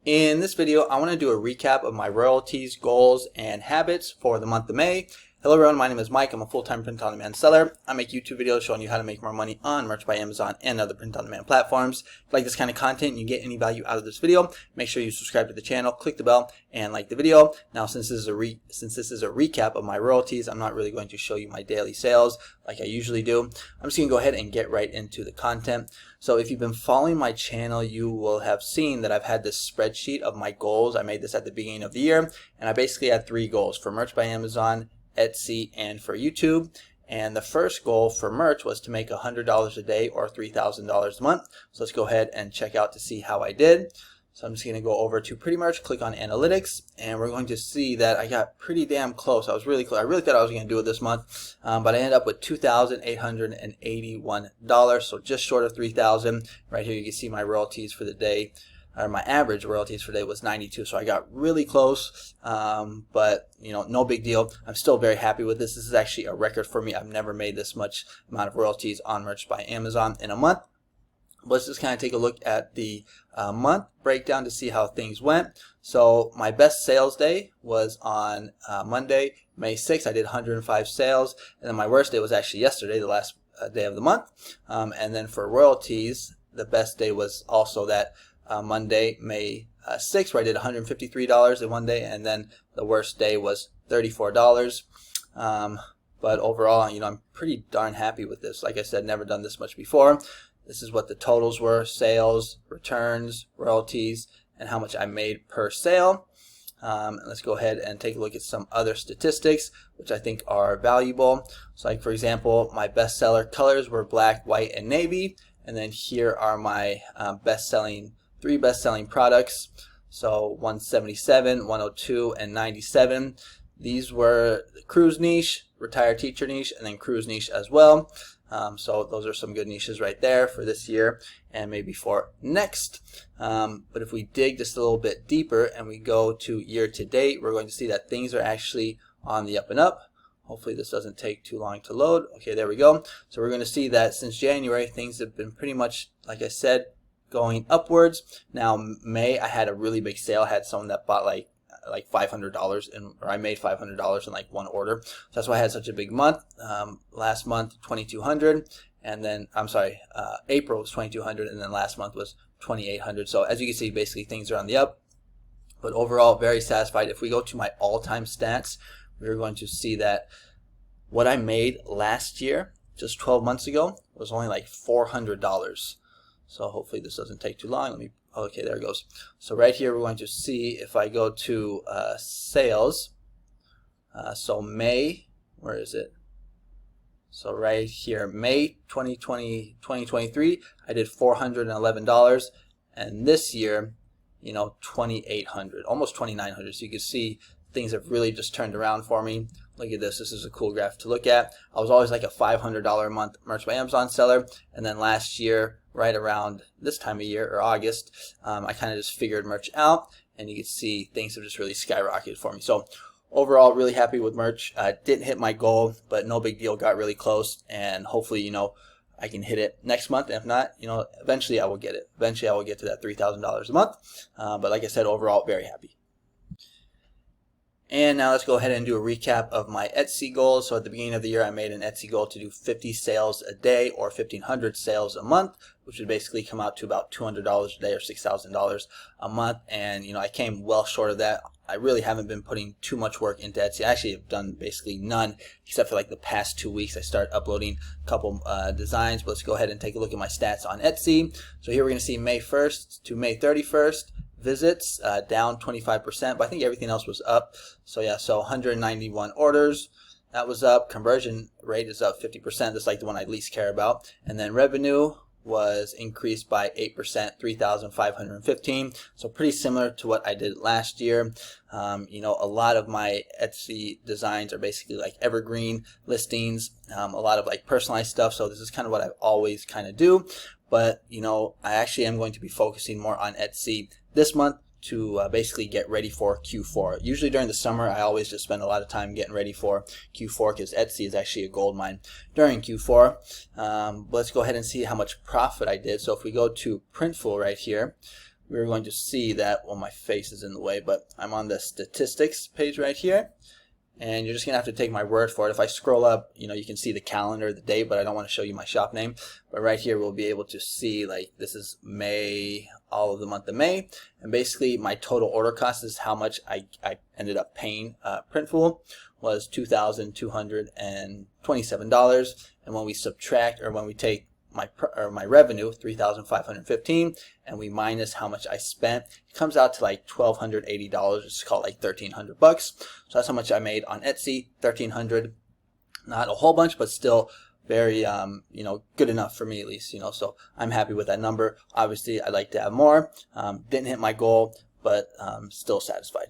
In this video, I want to do a recap of my royalties, goals, and habits for the month of May. Hello everyone, my name is Mike. I'm a full-time print-on-demand seller. I make YouTube videos showing you how to make more money on Merch by Amazon and other print-on-demand platforms. If you like this kind of content and you get any value out of this video, make sure you subscribe to the channel, click the bell, and like the video. Now, since this is a recap of my royalties, I'm not really going to show you my daily sales like I usually do. I'm just going to go ahead and get right into the content. So if you've been following my channel, you will have seen that I've had this spreadsheet of my goals. I made this at the beginning of the year, and I basically had 3 goals for Merch by Amazon, Etsy, and for YouTube. And the first goal for merch was to make $100 a day or $3,000 a month. So let's go ahead and check out to see how I did. So I'm just going to go over to Pretty Merch, click on Analytics, and we're going to see that I got pretty damn close. I was really close. I really thought I was going to do it this month, but I ended up with $2,881, so just short of $3,000. Right here you can see my royalties for the day, or my average royalties for the day was 92, so I got really close, but you know, no big deal. I'm still very happy with this. This is actually a record for me. I've never made this much amount of royalties on Merch by Amazon in a month. Let's just kind of take a look at the month breakdown to see how things went. So my best sales day was on Monday, May 6th. I did 105 sales, and then my worst day was actually yesterday, the last day of the month. And then for royalties, the best day was also that Monday, May 6th, where I did $153 in one day, and then the worst day was $34. But overall, you know, I'm pretty darn happy with this. Like I said, never done this much before. This is what the totals were: sales, returns, royalties, and how much I made per sale. And let's go ahead and take a look at some other statistics which I think are valuable. So like, for example, my bestseller colors were black, white, and navy. And then here are my three best-selling products. So 177, 102, and 97. These were the cruise niche, retired teacher niche, and then cruise niche as well. So those are some good niches right there for this year and maybe for next. But if we dig just a little bit deeper and we go to year to date, we're going to see that things are actually on the up and up. Hopefully this doesn't take too long to load. Okay, there we go. So we're going to see that since January, things have been pretty much, like I said, going upwards. Now, May, I had a really big sale. I had someone that bought like $500, or I made $500 in like one order. So that's why I had such a big month. Last month, $2,200, and then April was $2,200, and then last month was $2,800. So as you can see, basically things are on the up. But overall, very satisfied. If we go to my all-time stats, we're going to see that what I made last year, just 12 months ago, was only like $400. So hopefully this doesn't take too long. Okay, there it goes. So right here we're going to see if I go to sales. So May, where is it? So right here, May 2023, I did $411, and this year, you know, $2,800, almost $2,900. So you can see things have really just turned around for me. Look at this. This is a cool graph to look at. I was always like a $500 a month Merch by Amazon seller, and then last year, right around this time of year, or August, I kind of just figured merch out, and you can see things have just really skyrocketed for me. So overall, really happy with merch. Didn't hit my goal, but no big deal. Got really close, and hopefully, you know, I can hit it next month. And if not, you know, eventually I will get it. Eventually I will get to that $3,000 a month. But like I said, overall, very happy. And now let's go ahead and do a recap of my Etsy goals. So at the beginning of the year, I made an Etsy goal to do 50 sales a day or 1,500 sales a month, which would basically come out to about $200 a day or $6,000 a month. And, you know, I came well short of that. I really haven't been putting too much work into Etsy. I actually have done basically none, except for like the past 2 weeks. I started uploading a couple designs. But let's go ahead and take a look at my stats on Etsy. So here we're going to see May 1st to May 31st. Visits down 25%, but I think everything else was up. So yeah, so 191 orders, that was up. Conversion rate is up 50%. That's like the one I least care about. And then revenue was increased by 8%, 3,515. So pretty similar to what I did last year. You know, a lot of my Etsy designs are basically like evergreen listings, a lot of like personalized stuff. So this is kind of what I always kind of do. But, you know, I actually am going to be focusing more on Etsy this month to basically get ready for Q4. Usually during the summer, I always just spend a lot of time getting ready for Q4 because Etsy is actually a gold mine during Q4. Let's go ahead and see how much profit I did. So if we go to Printful right here, we're going to see that, well, my face is in the way, but I'm on the statistics page right here. And you're just going to have to take my word for it. If I scroll up, you can see the calendar, the date, but I don't want to show you my shop name. But right here, we'll be able to see, like, this is May, all of the month of May. And basically, my total order cost is how much I ended up paying Printful was $2,227. And when we subtract, or when we take my revenue, $3,515, and we minus how much I spent, it comes out to like $1,280. It's called like $1,300 bucks. So that's how much I made on Etsy. $1,300, not a whole bunch, but still very good enough for me, at least. So I'm happy with that number. Obviously, I'd like to have more. Didn't hit my goal, but still satisfied.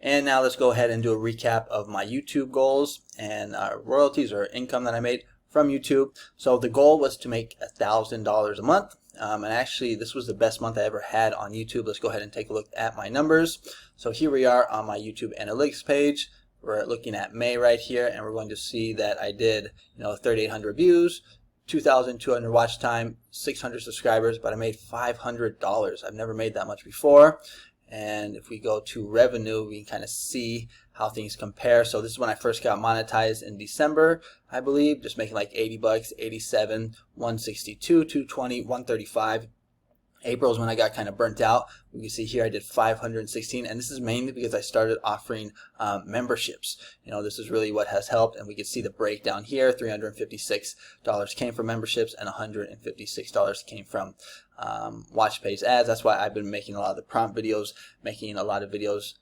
And now let's go ahead and do a recap of my YouTube goals and royalties or income that I made from YouTube. So the goal was to make $1,000 a month, and actually this was the best month I ever had on YouTube. Let's go ahead and take a look at my numbers. So here we are on my YouTube analytics page. We're looking at May right here, and we're going to see that I did 3,800 views, 2,200 watch time, 600 subscribers, but I made $500. I've never made that much before. And if we go to revenue, we can kind of see how things compare. So this is when I first got monetized in December, I believe, just making like 80 bucks, 87, 162, 220, 135. April is when I got kind of burnt out. You can see here I did 516, and this is mainly because I started offering memberships. This is really what has helped, and we can see the breakdown here. $356 came from memberships, and $156 came from watch page ads. That's why I've been making a lot of the prompt videos, making a lot of videos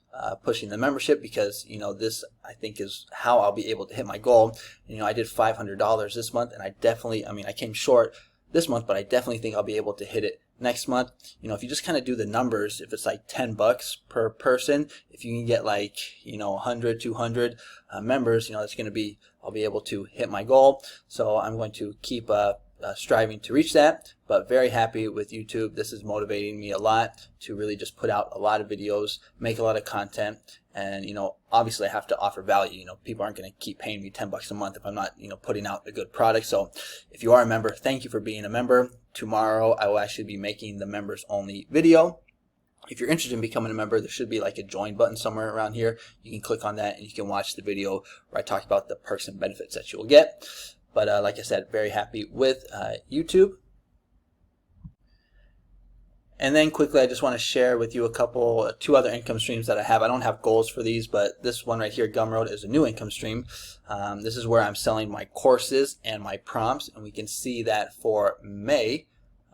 pushing the membership, because this, I think, is how I'll be able to hit my goal. I did $500 this month, and I definitely, I came short this month, but I definitely think I'll be able to hit it next month. If you just kind of do the numbers, if it's like 10 bucks per person, if you can get like 100, 200 members, that's going to be, I'll be able to hit my goal. So I'm going to keep striving to reach that, but very happy with YouTube. This is motivating me a lot to really just put out a lot of videos, make a lot of content, and obviously I have to offer value. People aren't going to keep paying me 10 bucks a month if I'm not putting out a good product. So if you are a member, thank you for being a member. Tomorrow I will actually be making the members only video. If you're interested in becoming a member, there should be like a join button somewhere around here. You can click on that and you can watch the video where I talk about the perks and benefits that you will get. But like I said, very happy with YouTube. And then quickly, I just want to share with you two other income streams that I have. I don't have goals for these, but this one right here, Gumroad, is a new income stream. This is where I'm selling my courses and my prompts, and we can see that for May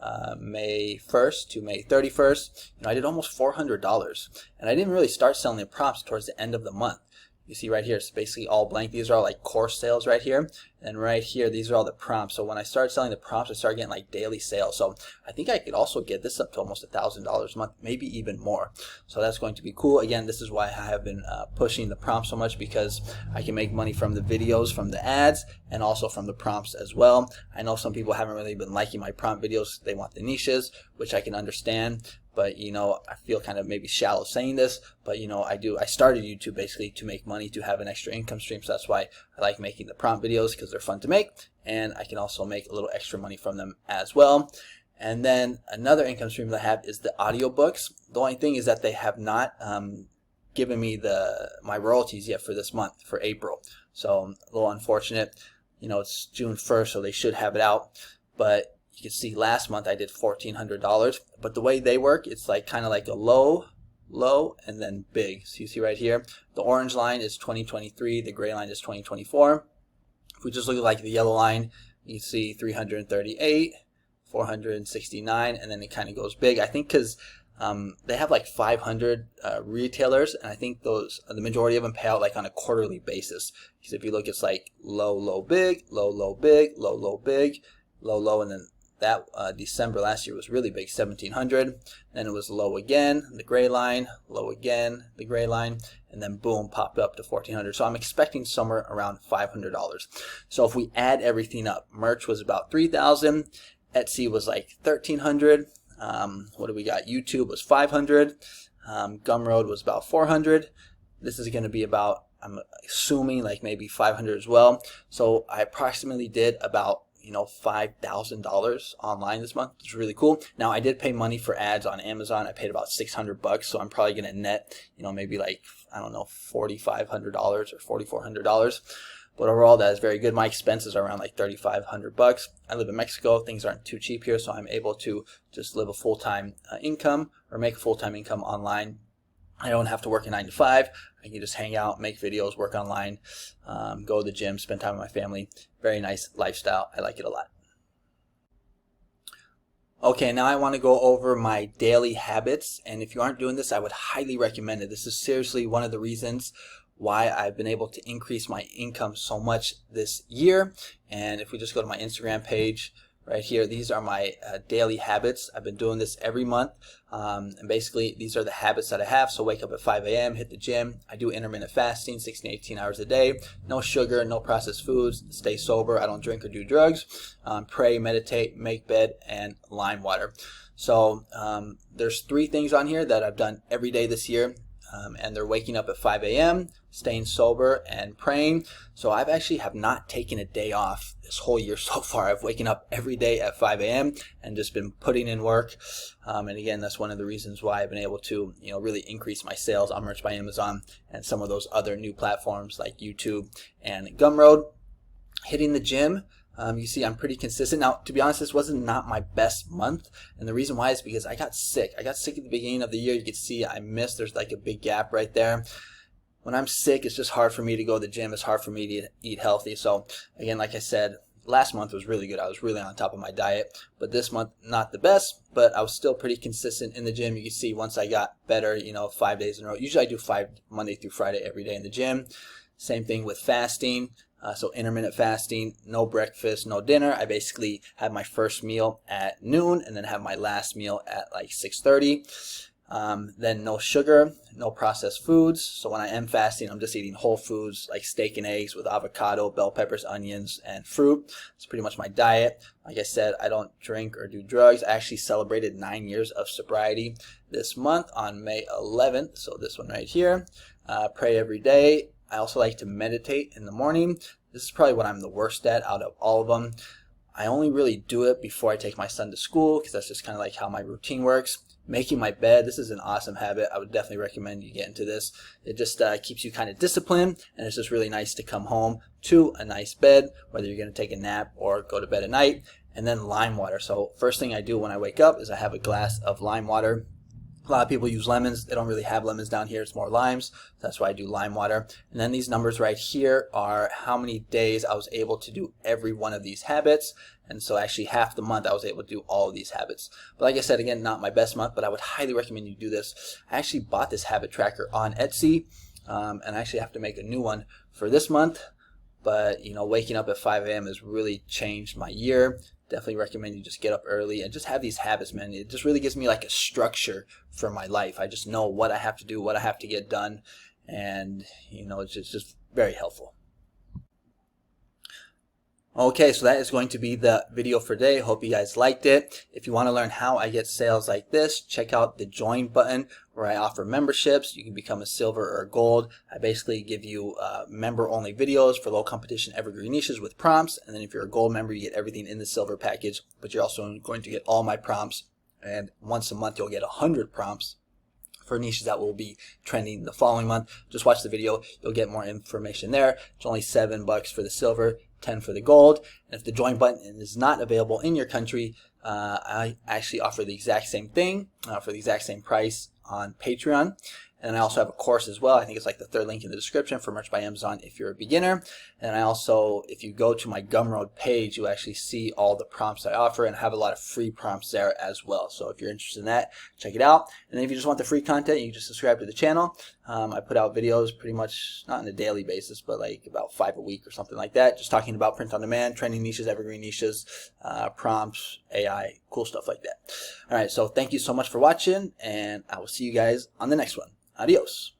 1st to May 31st, I did almost $400, and I didn't really start selling the prompts towards the end of the month. You see right here, it's basically all blank. These are all like course sales right here. And right here, these are all the prompts. So when I started selling the prompts, I started getting like daily sales. So I think I could also get this up to almost $1,000 a month, maybe even more. So that's going to be cool. Again, this is why I have been pushing the prompts so much, because I can make money from the videos, from the ads, and also from the prompts as well. I know some people haven't really been liking my prompt videos. They want the niches, which I can understand. But I feel kind of maybe shallow saying this, but I started YouTube basically to make money, to have an extra income stream. So that's why I like making the prompt videos, because they're fun to make, and I can also make a little extra money from them as well. And then another income stream that I have is the audiobooks. The only thing is that they have not given me my royalties yet for this month, for April. So a little unfortunate. It's June 1st, so they should have it out. But you can see last month I did $1,400, but the way they work, it's like kind of like a low, and then big. So you see right here, the orange line is 2023, the gray line is 2024. If we just look at like the yellow line, you see 338, 469, and then it kind of goes big. I think because they have like 500 retailers, and I think the majority of them pay out like on a quarterly basis. Because if you look, it's like low, big, low, big, low, big, low, and then that December last year was really big, 1,700. Then it was low again, the gray line, low again, the gray line, and then boom, popped up to 1,400. So I'm expecting somewhere around $500. So if we add everything up, merch was about 3,000, Etsy was like 1,300. What do we got? YouTube was 500. Gumroad was about 400. This is going to be about, I'm assuming, like maybe 500 as well. So I approximately did about $5,000 online this month. It's really cool. Now I did pay money for ads on Amazon. I paid about $600, so I'm probably gonna net, maybe like, I don't know, $4,500 or $4,400. But overall, that is very good. My expenses are around like $3,500. I live in Mexico. Things aren't too cheap here, so I'm able to just live a full-time income or make a full-time income online. I don't have to work a 9 to 5. I can just hang out, make videos, work online, go to the gym, spend time with my family. Very nice lifestyle. I like it a lot. Okay, now I want to go over my daily habits, and if you aren't doing this, I would highly recommend it. This is seriously one of the reasons why I've been able to increase my income so much this year. And if we just go to my Instagram page right here, these are my daily habits. I've been doing this every month, and basically these are the habits that I have. So wake up at 5 a.m., hit the gym. I do intermittent fasting, 16 to 18 hours a day. No sugar, no processed foods, stay sober. I don't drink or do drugs. Pray, meditate, make bed, and lime water. So there's 3 things on here that I've done every day this year. And they're waking up at 5 a.m., staying sober, and praying. So I've actually have not taken a day off this whole year so far. I've waken up every day at 5 a.m. and just been putting in work. And again, that's one of the reasons why I've been able to, really increase my sales on Merch by Amazon and some of those other new platforms like YouTube and Gumroad. Hitting the gym. You see, I'm pretty consistent. Now, to be honest, this wasn't not my best month. And the reason why is because I got sick. I got sick at the beginning of the year. You can see I missed. There's like a big gap right there. When I'm sick, it's just hard for me to go to the gym. It's hard for me to eat healthy. So, again, like I said, last month was really good. I was really on top of my diet. But this month, not the best. But I was still pretty consistent in the gym. You can see once I got better, 5 days in a row. Usually I do 5 Monday through Friday every day in the gym. Same thing with fasting. So intermittent fasting, no breakfast, no dinner. I basically have my first meal at noon and then have my last meal at like 6:30. Then no sugar, no processed foods. So when I am fasting, I'm just eating whole foods like steak and eggs with avocado, bell peppers, onions, and fruit. It's pretty much my diet. Like I said, I don't drink or do drugs. I actually celebrated 9 years of sobriety this month on May 11th. So this one right here. Pray every day. I also like to meditate in the morning. This is probably what I'm the worst at out of all of them. I only really do it before I take my son to school because that's just kind of like how my routine works. Making my bed, this is an awesome habit. I would definitely recommend you get into this. It just keeps you kind of disciplined, and it's just really nice to come home to a nice bed, whether you're going to take a nap or go to bed at night. And then lime water. So first thing I do when I wake up is I have a glass of lime water. A lot of people use lemons. They don't really have lemons down here. It's more limes. So that's why I do lime water. And then these numbers right here are how many days I was able to do every one of these habits. And so actually half the month I was able to do all of these habits. But like I said, again, not my best month, but I would highly recommend you do this. I actually bought this habit tracker on Etsy, and I actually have to make a new one for this month. But, waking up at 5 a.m. has really changed my year. Definitely recommend you just get up early and just have these habits, man. It just really gives me like a structure for my life. I just know what I have to do, what I have to get done. And, it's just very helpful. Okay, so that is going to be the video for today. Hope you guys liked it. If you want to learn how I get sales like this, check out the join button where I offer memberships. You can become a silver or a gold. I basically give you member-only videos for low competition evergreen niches with prompts. And then if you're a gold member, you get everything in the silver package. But you're also going to get all my prompts. And once a month, you'll get 100 prompts for niches that will be trending the following month. Just watch the video. You'll get more information there. It's only $7 for the silver, 10 for the gold. And if the join button is not available in your country, I actually offer the exact same thing for the exact same price on Patreon. And I also have a course as well. I think it's like the 3rd link in the description for Merch by Amazon if you're a beginner. And I also, if you go to my Gumroad page, you actually see all the prompts I offer, and I have a lot of free prompts there as well. So if you're interested in that, check it out. And then if you just want the free content, you can just subscribe to the channel. I put out videos pretty much, not on a daily basis, but like about 5 a week or something like that. Just talking about print on demand, trending niches, evergreen niches, prompts, AI, cool stuff like that. All right, so thank you so much for watching, and I will see you guys on the next one. Adios.